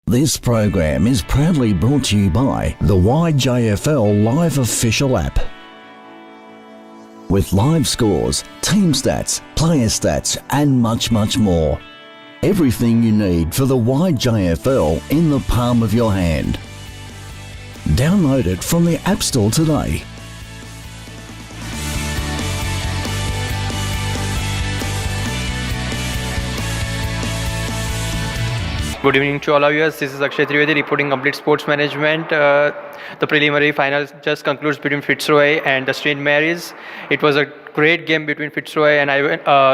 This program is proudly brought to you by the YJFL Live Official app. With live scores, team stats, player stats and much more. Everything you need for the YJFL in the palm of your hand. Download it from the App Store today. Good evening to all of you. This is Akshay Trivedi reporting Complete Sports Management. The preliminary finals just concludes between Fitzroy and the St. Mary's. It was a great game between Fitzroy and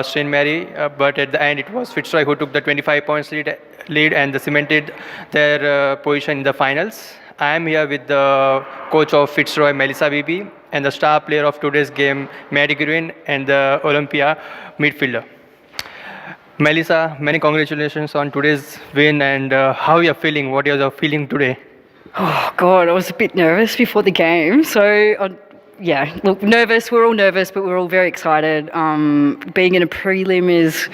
St. Mary, but at the end it was Fitzroy who took the 25 points lead and cemented their position in the finals. I am here with the coach of Fitzroy, Melissa Bibi, and the star player of today's game, Maddie Green, and the Olympia midfielder. Melissa, many congratulations on today's win and how you're feeling. What is your feeling today? Oh, God, I was a bit nervous before the game. So, nervous. We're all nervous, but we're all very excited. Being in a prelim is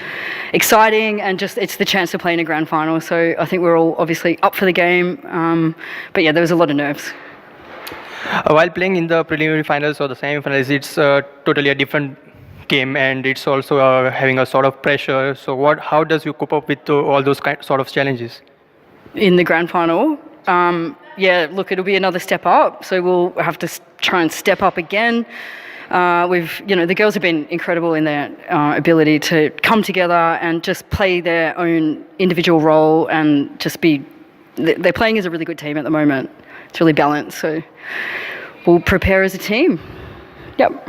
exciting and just it's the chance to play in a grand final. So I think we're all obviously up for the game. But there was a lot of nerves. While playing in the preliminary finals or the semi-finals, it's totally a different game and it's also having a sort of pressure. So how does you cope up with all those sort of challenges? In the grand final? It'll be another step up. So we'll have to try and step up again. The girls have been incredible in their ability to come together and just play their own individual role and just they're playing as a really good team at the moment. It's really balanced. So we'll prepare as a team. Yep.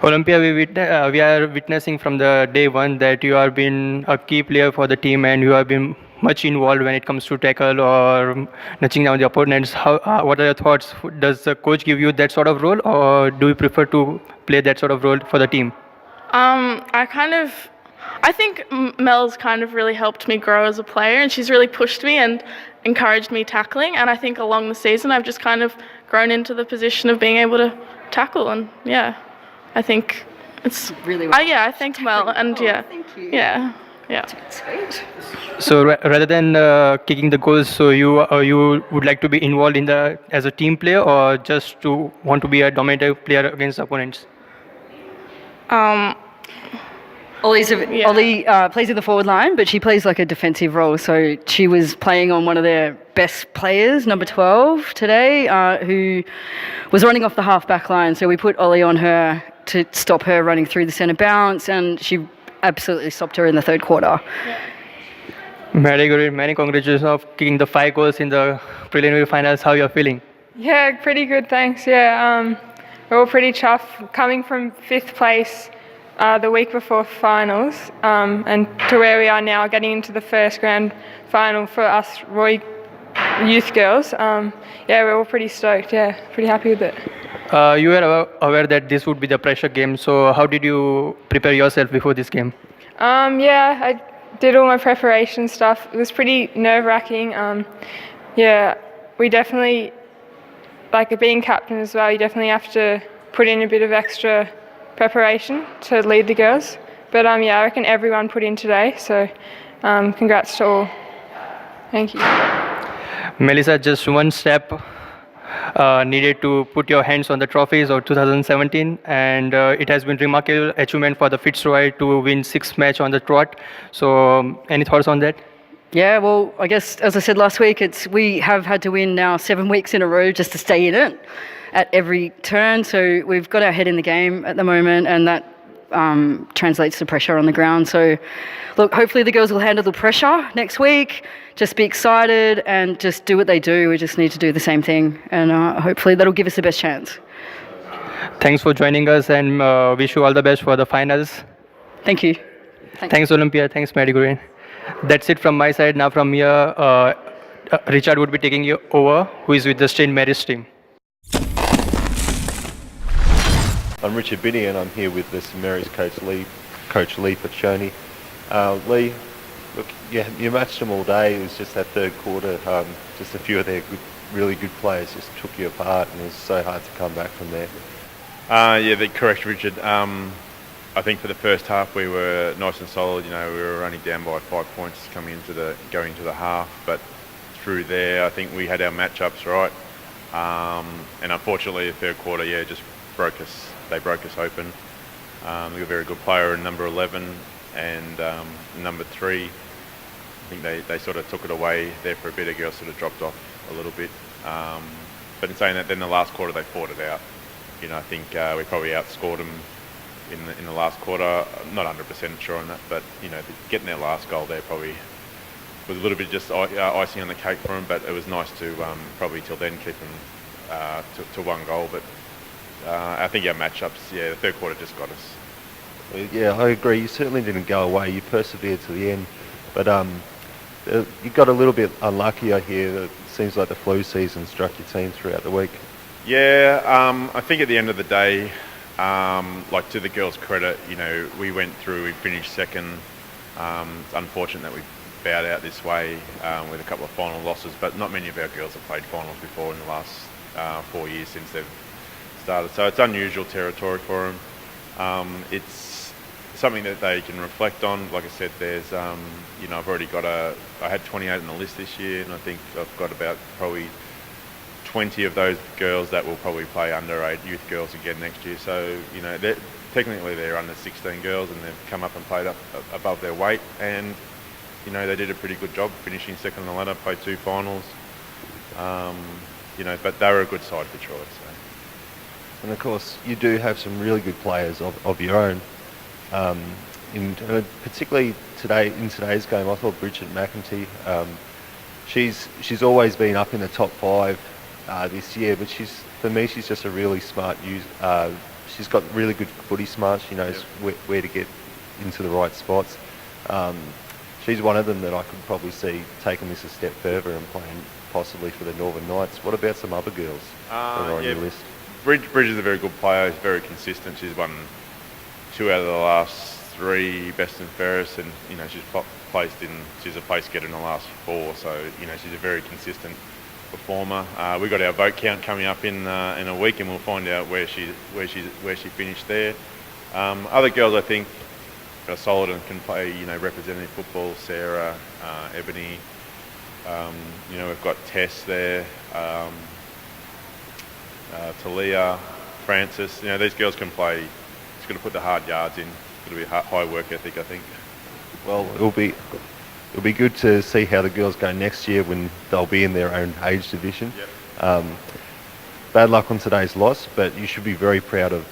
Olympia, we are witnessing from the day one that you have been a key player for the team and you have been much involved when it comes to tackle or nudging down the opponents. What are your thoughts? Does the coach give you that sort of role or do you prefer to play that sort of role for the team? I think Mel's kind of really helped me grow as a player and she's really pushed me and encouraged me tackling, and I think along the season I've just kind of grown into the position of being able to tackle, and I think it's really well. I thank Mel and thank you. Yeah. Sweet. So rather than kicking the goals, so you would like to be involved in as a team player or just to want to be a dominant player against opponents? Ollie plays in the forward line, but she plays like a defensive role. So she was playing on one of their best players, number 12 today, who was running off the half-back line. So we put Ollie on her to stop her running through the centre bounce, and she absolutely stopped her in the third quarter. Very good. Many congratulations of kicking the 5 goals in the preliminary finals. How you're feeling? Yeah, pretty good, thanks. We're all pretty chuffed coming from 5th place the week before finals and to where we are now, getting into the first grand final for us Roy youth girls. We're all pretty stoked. Pretty happy with it. You were aware that this would be the pressure game, so how did you prepare yourself before this game? I did all my preparation stuff. It was pretty nerve-wracking. We definitely, like being captain as well, you definitely have to put in a bit of extra preparation to lead the girls. But I reckon everyone put in today, so congrats to all. Thank you. Melissa, just one step needed to put your hands on the trophies of 2017, and it has been remarkable achievement for the Fitzroy to win 6 matches on the trot. So any thoughts on that? Yeah, well, I guess as I said last week, we have had to win now 7 weeks in a row just to stay in it at every turn. So we've got our head in the game at the moment, and that translates to pressure on the ground. So look, hopefully the girls will handle the pressure next week. Just be excited and just do what they do. We just need to do the same thing, and hopefully that'll give us the best chance. Thanks for joining us, and wish you all the best for the finals. Thank you. Thanks Olympia. Thanks Maddie Green. That's it from my side. Now from here, Richard would be taking you over, who is with the St. Mary's team. I'm Richard Binney and I'm here with the St. Mary's Coach Lee Paccioni. Lee, look, you matched them all day. It was just that third quarter, just a few of their really good players just took you apart, and it was so hard to come back from there. Correct, Richard. I think for the first half we were nice and solid. We were only down by 5 points going into the half, but through there. I think we had our matchups right, and unfortunately the third quarter, just broke us. They broke us open. We got a very good player in number 11 and number 3. I think they sort of took it away there for a bit. The girls sort of dropped off a little bit. But in saying that, then the last quarter they fought it out. I think we probably outscored them in the last quarter. I'm not 100% sure on that, but getting their last goal there probably was a little bit just icing on the cake for them. But it was nice to probably till then keep them to 1 goal. But I think our matchups, the third quarter just got us. Yeah, I agree. You certainly didn't go away. You persevered to the end, but you got a little bit unlucky, I hear. It seems like the flu season struck your team throughout the week. Yeah, I think at the end of the day, like to the girls' credit, we went through, we finished second. It's unfortunate that we bowed out this way with a couple of final losses, but not many of our girls have played finals before in the last 4 years since they've started. So it's unusual territory for them. It's something that they can reflect on. Like I said, there's, I've already got I had 28 on the list this year, and I think I've got about probably 20 of those girls that will probably play under 8 youth girls again next year. So, technically they're under 16 girls, and they've come up and played up above their weight, and, they did a pretty good job finishing second on the ladder, played 2 finals. But they were a good side for Troy. So. And of course, you do have some really good players of your own. Particularly in today's game, I thought Bridget McEntee, she's always been up in the top 5 this year, but for me she's just a really smart user. She's got really good footy smarts. She knows where to get into the right spots. She's one of them that I could probably see taking this a step further and playing possibly for the Northern Knights. What about some other girls that are on your list? Bridge is a very good player. She's very consistent. She's won 2 out of the last 3 best and fairest, and she's a place getter in the last 4. So she's a very consistent performer. We got our vote count coming up in a week, and we'll find out where she finished there. Other girls I think are solid and can play representative football. Sarah, Ebony. We've got Tess there. Talia, Francis. These girls can play. Just got to put the hard yards in. It's going to be high work ethic, I think. Well, it'll be good to see how the girls go next year when they'll be in their own age division. Yep. Bad luck on today's loss, but you should be very proud of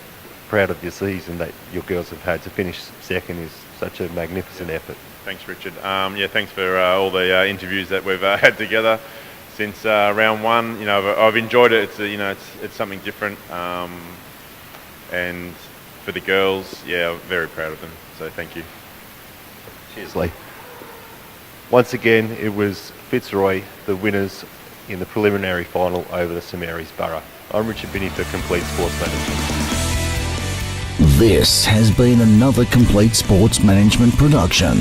your season that your girls have had. To finish second is such a magnificent effort. Thanks, Richard. Thanks for all the interviews that we've had together since round 1. I've enjoyed it. It's something different, and for the girls, I'm very proud of them. So thank you. Cheers, Lee. Once again, it was Fitzroy, the winners in the preliminary final over the St Mary's Borough. I'm Richard Binney for Complete Sports Management. This has been another Complete Sports Management production.